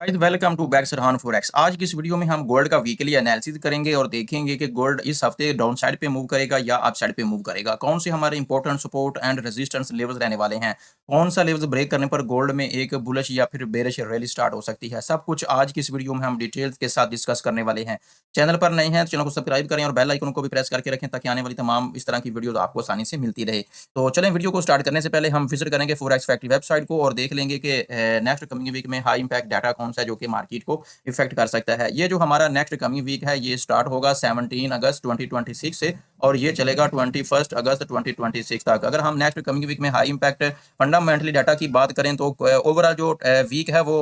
Guys welcome to back Sarhan forex. आज की इस वीडियो में हम गोल्ड का वीकली एनालिसिस करेंगे और देखेंगे कि गोल्ड इस हफ्ते डाउन साइड पे मूव करेगा या अप साइड पे मूव करेगा। कौन से हमारे important support and resistance levels रहने वाले हैं, कौन सा लेवल्स ब्रेक करने पर गोल्ड में एक बुलिश या फिर बेरिश रैली स्टार्ट हो सकती है। सब कुछ आज की इस वीडियो में हम डिटेल्स के साथ डिस्कस करने वाले हैं। चैनल पर नए हैं तो चैनल को सब्सक्राइब करें और बेल आइकन को भी प्रेस करके रखें ताकि आने वाली तमाम इस तरह की वीडियो आपको आसानी से मिलती रहे। तो चलें, वीडियो को स्टार्ट करने से पहले हम विजिट करेंगे फॉरेक्स फैक्ट्री वेबसाइट को और देख लेंगे कि नेक्स्ट कमिंग वीक में हाई इंपैक्ट डाटा कौन सा है जो कि मार्केट को इफेक्ट कर सकता है। ये जो हमारा नेक्स्ट कमिंग वीक है ये स्टार्ट होगा 17 अगस्त 2026 से और ये चलेगा 21 अगस्त 2026 तक। अगर हम नेक्स्ट कमिंग वीक में हाई इंपैक्ट फंडामेंटली डाटा की बात करें तो ओवरऑल जो वीक है वो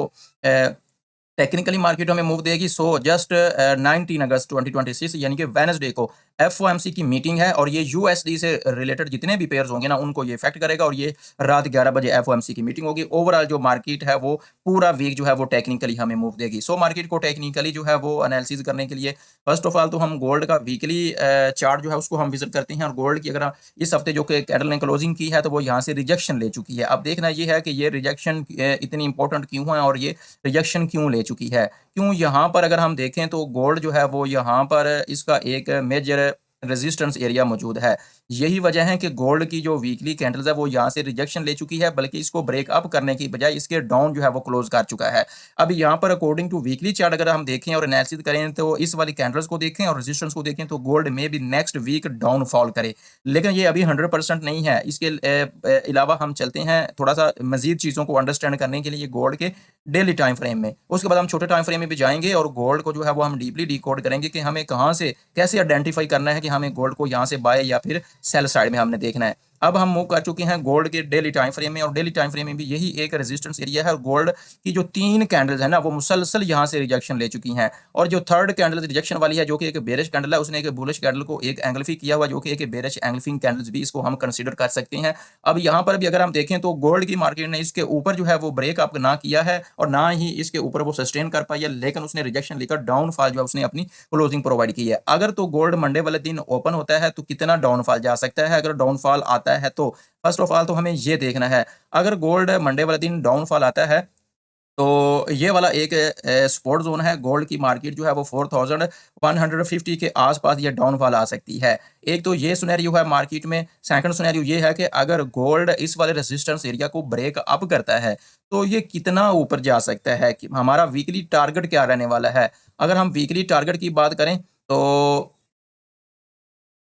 टेक्निकली मार्केट हमें मूव देगी। सो जस्ट 19 अगस्त 2026 यानी कि वेडनेसडे को एफओएमसी की मीटिंग है और ये यूएसडी से रिलेटेड जितने भी पेयर्स होंगे ना उनको ये इफेक्ट करेगा और ये रात 11 बजे एफओएमसी की मीटिंग होगी। ओवरऑल जो मार्केट है वो पूरा वीक जो है वो टेक्निकली हमें मूव देगी। सो मार्केट को टेक्निकली जो है वो एनालिसिस करने के लिए फर्स्ट ऑफ ऑल तो हम गोल्ड का वीकली चार्ट जो है उसको हम विजिट करते हैं। और गोल्ड की अगर इस हफ्ते जो कि कैंडल ने क्लोजिंग की है तो वो यहाँ से रिजेक्शन ले चुकी है। अब देखना ये है कि ये रिजेक्शन इतनी इंपॉर्टेंट क्यों है और ये रिजेक्शन क्यों ले चुकी है। क्यों यहाँ पर अगर हम देखें तो गोल्ड जो है वो यहाँ पर इसका एक मेजर रेजिस्टेंस एरिया मौजूद है। यही वजह है कि गोल्ड की जो वीकली कैंडल्स है वो यहाँ से रिजेक्शन ले चुकी है, बल्कि इसको ब्रेक अप करने की बजाय इसके डाउन जो है वो क्लोज कर चुका है। अब यहाँ पर अकॉर्डिंग टू वीकली चार्ट अगर हम देखें और एनालिसिस करें तो इस वाली कैंडल्स को देखें और रेजिस्टेंस को देखें तो गोल्ड में भी नेक्स्ट वीक डाउन फॉल करे, लेकिन ये अभी 100% नहीं है। इसके अलावा हम चलते हैं थोड़ा सा मजीद चीज़ों को अंडरस्टैंड करने के लिए गोल्ड के डेली टाइम फ्रेम में। उसके बाद हम छोटे टाइम फ्रेम में भी जाएंगे और गोल्ड को जो है वो हम डीपली डिकोड करेंगे कि हमें कहाँ से कैसे आइडेंटिफाई करना है कि हमें गोल्ड को यहाँ से बाय या फिर सेल साइड में हमने देखना है। अब हम मूव कर चुके हैं गोल्ड के डेली टाइम फ्रेम में और डेली टाइम फ्रेम में भी यही एक रेजिस्टेंस एरिया है और गोल्ड की जो 3 कैंडल्स है ना वो मुसलसल यहाँ से रिजेक्शन ले चुकी हैं। और जो थर्ड कैंडल रिजेक्शन वाली है जो कि एक बेरिश कैंडल है, उसने एक बुलिश कैंडल को एक एंगल्फी किया हुआ जो कि एक बेरिश एंगल्फिंग कैंडल्स भी इसको हम कंसीडर कर सकते हैं। अब यहाँ पर भी अगर हम देखें तो गोल्ड की मार्केट ने इसके ऊपर जो है वो ब्रेक अप ना किया है और ना ही इसके ऊपर वो सस्टेन कर पाई है, लेकिन उसने रिजेक्शन लेकर डाउनफॉल जो है उसने अपनी क्लोजिंग प्रोवाइड की है। अगर तो गोल्ड मंडे वाले दिन ओपन होता है तो कितना डाउनफॉल जा सकता है। अगर डाउनफॉल आता है तो फर्स्ट ऑफ ऑल तो हमें ये देखना है, अगर गोल्ड मंडे वाले दिन डाउनफॉल आता है तो ये वाला एक सपोर्ट जोन है। गोल्ड की मार्केट जो है वो 4150 के आसपास ये डाउनफॉल आ सकती है। एक तो ये सिनेरियो है मार्केट में। सेकंड सिनेरियो ये है कि अगर गोल्ड इस वाले रेजिस्टेंस एरिया को ब्रेक अप करता है तो ये कितना ऊपर जा सकता है, कि हमारा वीकली टारगेट क्या रहने वाला है। अगर हम वीकली टारगेट की बात करें तो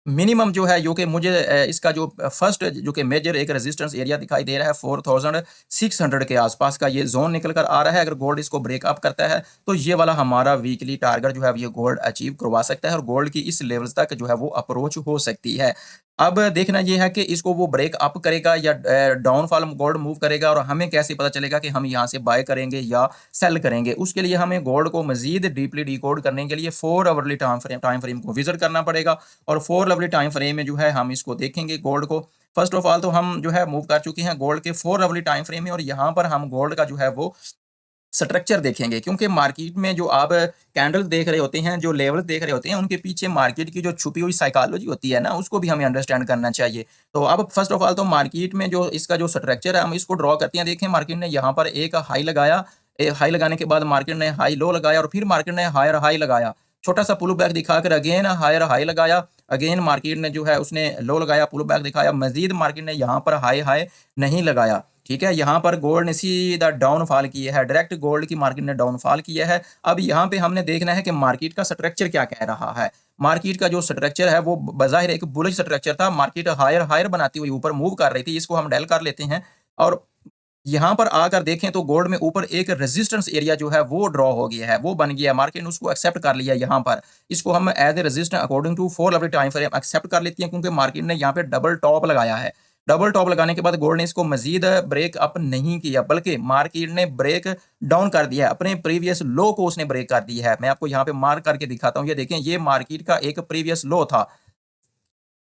मिनिमम जो है जो कि मुझे इसका जो फर्स्ट जो कि मेजर एक रेजिस्टेंस एरिया दिखाई दे रहा है 4600 के आसपास का ये जोन निकल कर आ रहा है। अगर गोल्ड इसको ब्रेक अप करता है तो ये वाला हमारा वीकली टारगेट जो है ये गोल्ड अचीव करवा सकता है और गोल्ड की इस लेवल्स तक जो है वो अप्रोच हो सकती है। अब देखना ये है कि इसको वो ब्रेक अप करेगा या डाउनफॉल गोल्ड मूव करेगा और हमें कैसे पता चलेगा कि हम यहाँ से बाय करेंगे या सेल करेंगे। उसके लिए हमें गोल्ड को मजीद डीपली डिकोड करने के लिए 4 आवरली टाइम फ्रेम को विजिट करना पड़ेगा और 4 लवली टाइम फ्रेम में जो है हम इसको देखेंगे गोल्ड को। फर्स्ट ऑफ ऑल तो हम जो है मूव कर चुके हैं गोल्ड के 4 लवली टाइम फ्रेम में और यहाँ पर हम गोल्ड का जो है वो स्ट्रक्चर देखेंगे, क्योंकि मार्केट में जो आप कैंडल देख रहे होते हैं, जो लेवल देख रहे होते हैं, उनके पीछे मार्केट की जो छुपी हुई साइकोलॉजी होती है ना उसको भी हमें अंडरस्टैंड करना चाहिए। तो अब फर्स्ट ऑफ ऑल तो मार्केट में जो इसका जो स्ट्रक्चर है हम इसको ड्रॉ करते हैं। देखें मार्केट ने यहाँ पर एक हाई लगाया, हाई लगाने के बाद मार्केट ने हाई लो लगाया और फिर मार्केट ने हायर हाई लगाया, छोटा सा पुल बैक दिखाकर अगेन हायर हाई लगाया, अगेन मार्केट ने जो है उसने लो लगाया, पुल बैक दिखाया, मजीद मार्केट ने यहाँ पर हाई हाई नहीं लगाया। ठीक है, यहाँ पर गोल्ड ने सीधा डाउनफॉल किया है, डायरेक्ट गोल्ड की मार्केट ने डाउनफॉल किया है। अब यहाँ पे हमने देखना है कि मार्केट का स्ट्रक्चर क्या कह रहा है। मार्केट का जो स्ट्रक्चर है वो बजाहिर एक बुलिश स्ट्रक्चर था। मार्केट हायर हायर बनाती हुई ऊपर मूव कर रही थी, इसको हम डेल कर लेते हैं और यहाँ पर आकर देखें तो गोल्ड में ऊपर एक रेजिस्टेंस एरिया जो है वो ड्रॉ हो गया है, वो बन गया, मार्केट ने उसको एक्सेप्ट कर लिया। यहाँ पर इसको हम as a resistance according to 4 lovely time frame accept कर लेते हैं, क्योंकि मार्केट ने यहाँ पे डबल टॉप लगाया है। डबल टॉप लगाने के बाद गोल्ड ने इसको मजीद ब्रेक अप नहीं किया, बल्कि मार्केट ने ब्रेक डाउन कर दिया है, अपने प्रीवियस लो को उसने ब्रेक कर दिया है। मैं आपको यहाँ पे मार्क करके दिखाता हूँ, ये देखें ये मार्केट का एक प्रीवियस लो था।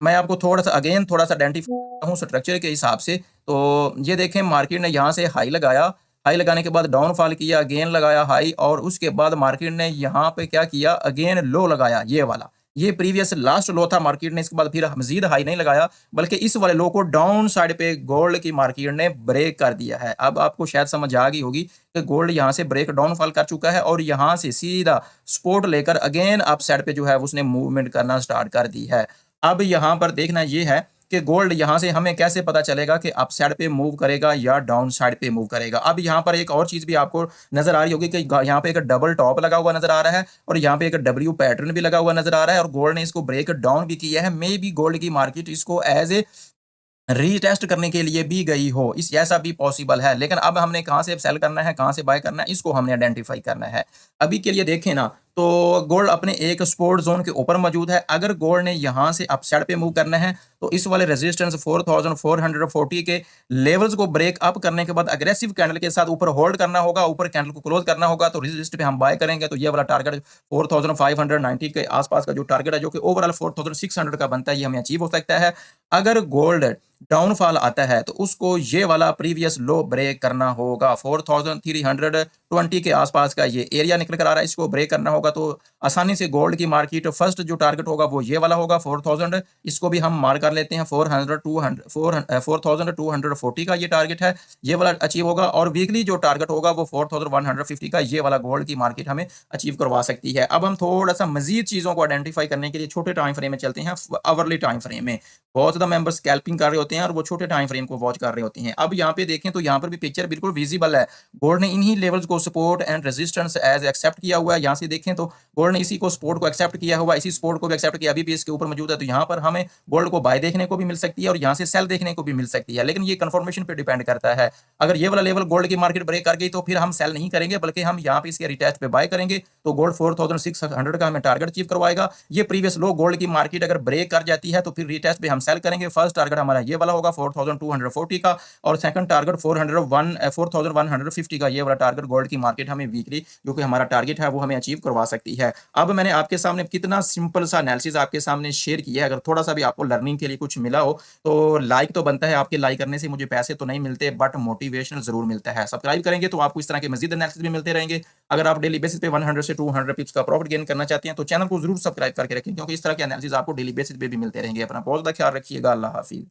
मैं आपको थोड़ा सा अगेन थोड़ा सा आइडेंटिफाई हूँ स्ट्रक्चर के हिसाब से। तो ये देखें मार्केट ने यहाँ से हाई लगाया, हाई लगाने के बाद डाउनफॉल किया, अगेन लगाया हाई और उसके बाद मार्केट ने यहाँ पे क्या किया, अगेन लो लगाया, ये वाला ये प्रीवियस लास्ट लो था मार्केट ने, इसके बाद फिर मजीद हाई नहीं लगाया, बल्कि इस वाले लो को डाउन साइड पे गोल्ड की मार्केट ने ब्रेक कर दिया है। अब आपको शायद समझ आ गई होगी कि गोल्ड यहाँ से ब्रेक डाउनफॉल कर चुका है और यहाँ से सीधा सपोर्ट लेकर अगेन अप साइड पे जो है उसने मूवमेंट करना स्टार्ट कर दी है। अब यहाँ पर देखना ये है कि गोल्ड यहाँ से हमें कैसे पता चलेगा कि अप साइड पे मूव करेगा या डाउन साइड पे मूव करेगा। अब यहाँ पर एक और चीज़ भी आपको नज़र आ रही होगी कि यहाँ पे एक डबल टॉप लगा हुआ नज़र आ रहा है और यहाँ पे एक डब्ल्यू पैटर्न भी लगा हुआ नज़र आ रहा है और गोल्ड ने इसको ब्रेक डाउन भी किया है। मे बी गोल्ड की मार्केट इसको एज ए रीटेस्ट करने के लिए भी गई हो, इस ऐसा भी पॉसिबल है। लेकिन अब हमने कहाँ से सेल करना है, कहाँ से बाय करना है, इसको हमने आइडेंटिफ़ाई करना है। अभी के लिए देखें ना, तो गोल्ड अपने एक सपोर्ट ज़ोन के ऊपर मौजूद है। अगर गोल्ड ने यहाँ से अपसाइड पे मूव करना है, तो इस वाले रेजिस्टेंस 4440 के लेवल्स को ब्रेक अप करने के बाद अग्रेसिव कैंडल के साथ ऊपर होल्ड करना होगा, ऊपर कैंडल को क्लोज़ करना होगा, तो रेजिस्ट पे हम बाय करेंगे। तो ये वाला टारगेट 4590 के आस-पास का जो टारगेट है, जो कि ओवरऑल 4600 का बनता है, ये हमें अचीव हो सकता है। अगर गोल्ड डाउनफॉल आता है तो उसको ये वाला प्रीवियस लो ब्रेक करना होगा। 4320 के आसपास का ये एरिया निकल कर आ रहा है, इसको ब्रेक करना होगा। तो आसानी से गोल्ड की मार्केट फर्स्ट जो टारगेट होगा वो ये वाला होगा 4000, इसको भी हम मार्क कर लेते हैं। 4240 का ये टारगेट है, ये वाला अचीव होगा। और वीकली जो टारगेट होगा वो 4150 का, ये वाला गोल्ड की मार्केट हमें अचीव करवा सकती है। अब हम थोड़ा सा मजीद चीज़ों को आइडेंटिफाई करने के लिए छोटे टाइम फ्रेम में चलते हैं, आवरली टाइम फ्रेम में। बहुत ज़्यादा मेंबर्स स्कैल्पिंग कर रहे होते हैं और वो छोटे टाइम फ्रेम को वॉच कर रहे होते हैं। अब यहाँ पे देखें तो यहाँ पर भी पिक्चर बिल्कुल विजिबल है। गोल्ड ने इन्हीं लेवल्स को support and resistance as accept किया हुआ है। यहाँ से देखें तो गोल्ड ने इसी को सपोर्ट को एक्सेप्ट किया हुआ है, इसी सपोर्ट को भी एक्सेप्ट किया, अभी भी इसके ऊपर मौजूद है। तो यहाँ पर हमें गोल्ड को बाय देखने को भी मिल सकती है और यहाँ से सेल देखने को भी मिल सकती है, लेकिन ये कंफर्मेशन पे डिपेंड करता है। अगर ये वाला लेवल गोल्ड की मार्केट ब्रेक कर गई तो फिर हम सेल नहीं करेंगे, बल्कि हम यहाँ पे इसके रिटेस्ट पे बाय करेंगे। तो गोल्ड 4600 का हमें टारगेट अचीव करवाएगा। ये प्रीवियस लो गोल्ड की मार्केट अगर ब्रेक कर जाती है तो फिर रिटेस्ट पे हम सेल करेंगे। फर्स्ट टारगेट हमारा ये वाला होगा 4240 का और सेकंड टारगेट 4150 का, ये वाला टारगेट गोल्ड की मार्केट हमें वीकली जो कि हमारा टारगेट है वो हमें अचीव करवा सकती है। अब मैंने आपके सामने कितना सिंपल सा एनालिसिस आपके सामने शेयर किया है। अगर थोड़ा सा भी आपको लर्निंग के लिए कुछ मिला हो तो लाइक तो बनता है, आपके लाइक करने से मुझे पैसे तो नहीं मिलते बट मोटिवेशन जरूर मिलता है। सब्सक्राइब करेंगे तो आपको इस तरह के मजीद एनालिसिस भी मिलते रहेंगे। अगर आप डेली बेसिस पे 100 से 200 पिप्स का प्रॉफिट गेन करना चाहते हैं तो चैनल को जरूर सब्सक्राइब करके रखें, क्योंकि इस तरह के एनालिसिस आपको डेली बेसिस पे भी मिलते रहेंगे। अपना बहुत ज्यादा ख्याल रखिएगा। अल्लाह हाफिज।